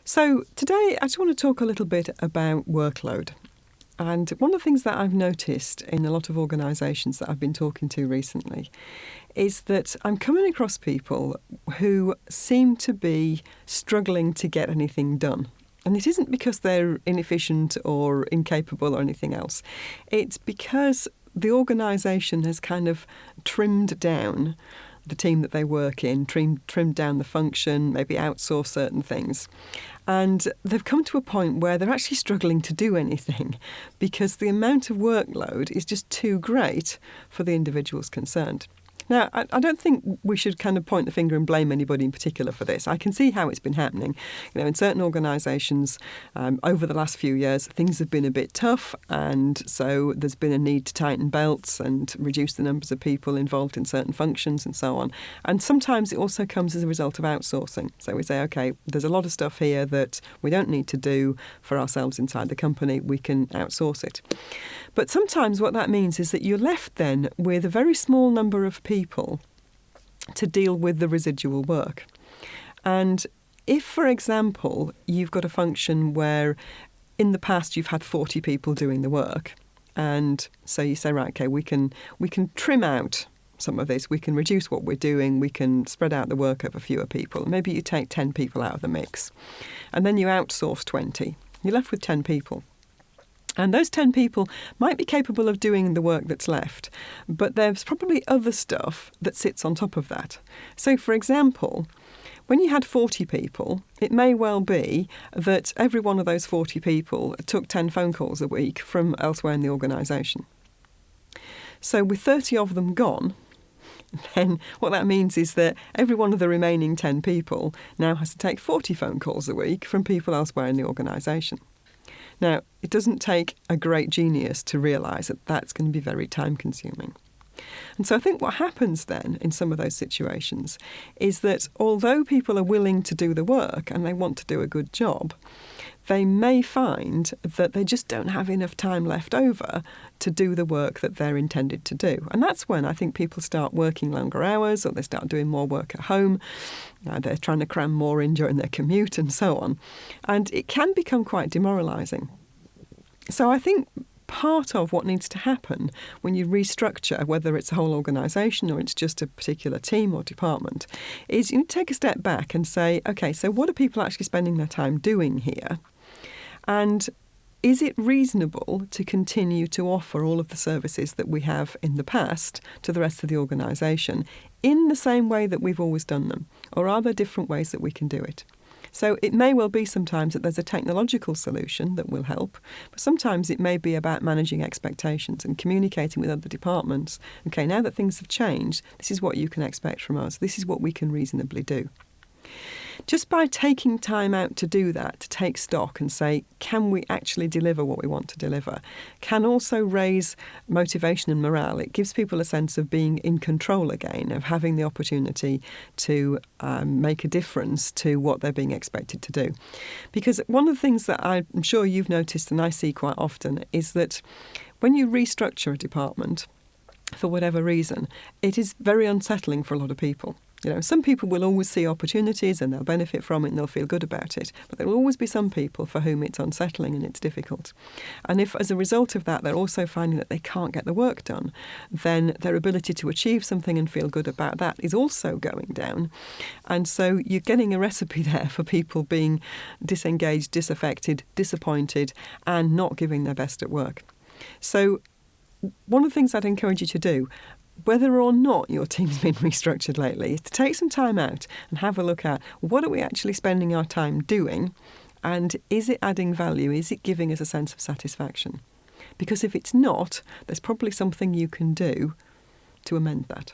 So today I just want to talk a little bit about workload. And one of the things that I've noticed in a lot of organisations that I've been talking to recently is that I'm coming across people who seem to be struggling to get anything done. And it isn't because they're inefficient or incapable or anything else. It's because the organisation has kind of trimmed down the team that they work in, trimmed down the function, maybe outsource certain things. And they've come to a point where they're actually struggling to do anything because the amount of workload is just too great for the individuals concerned. Now, I don't think we should kind of point the finger and blame anybody in particular for this. I can see how it's been happening. In certain organisations over the last few years, things have been a bit tough, and so there's been a need to tighten belts and reduce the numbers of people involved in certain functions and so on. And sometimes it also comes as a result of outsourcing. So we say, OK, there's a lot of stuff here that we don't need to do for ourselves inside the company. We can outsource it. But sometimes what that means is that you're left then with a very small number of people to deal with the residual work. And if, for example, you've got a function where in the past you've had 40 people doing the work, and so you say, right, OK, we can trim out some of this, we can reduce what we're doing, we can spread out the work over fewer people. Maybe you take 10 people out of the mix, and then you outsource 20. You're left with 10 people. And those 10 people might be capable of doing the work that's left, but there's probably other stuff that sits on top of that. So, for example, when you had 40 people, it may well be that every one of those 40 people took 10 phone calls a week from elsewhere in the organisation. So with 30 of them gone, then what that means is that every one of the remaining 10 people now has to take 40 phone calls a week from people elsewhere in the organisation. Now, it doesn't take a great genius to realise that that's going to be very time-consuming. And so I think what happens then in some of those situations is that although people are willing to do the work and they want to do a good job, they may find that they just don't have enough time left over to do the work that they're intended to do. And that's when I think people start working longer hours, or they start doing more work at home. They're trying to cram more in during their commute and so on. And it can become quite demoralising. So I think part of what needs to happen when you restructure, whether it's a whole organisation or it's just a particular team or department, is you need to take a step back and say, OK, so what are people actually spending their time doing here? And is it reasonable to continue to offer all of the services that we have in the past to the rest of the organisation in the same way that we've always done them? Or are there different ways that we can do it? So it may well be sometimes that there's a technological solution that will help, but sometimes it may be about managing expectations and communicating with other departments. OK, now that things have changed, this is what you can expect from us. This is what we can reasonably do. Just by taking time out to do that, to take stock and say, can we actually deliver what we want to deliver, can also raise motivation and morale. It gives people a sense of being in control again, of having the opportunity to make a difference to what they're being expected to do. Because one of the things that I'm sure you've noticed and I see quite often is that when you restructure a department, for whatever reason, it is very unsettling for a lot of people. Some people will always see opportunities and they'll benefit from it and they'll feel good about it. But there will always be some people for whom it's unsettling and it's difficult. And if as a result of that, they're also finding that they can't get the work done, then their ability to achieve something and feel good about that is also going down. And so you're getting a recipe there for people being disengaged, disaffected, disappointed, and not giving their best at work. So one of the things I'd encourage you to do, whether or not your team's been restructured lately, is to take some time out and have a look at what are we actually spending our time doing, and is it adding value? Is it giving us a sense of satisfaction? Because if it's not, there's probably something you can do to amend that.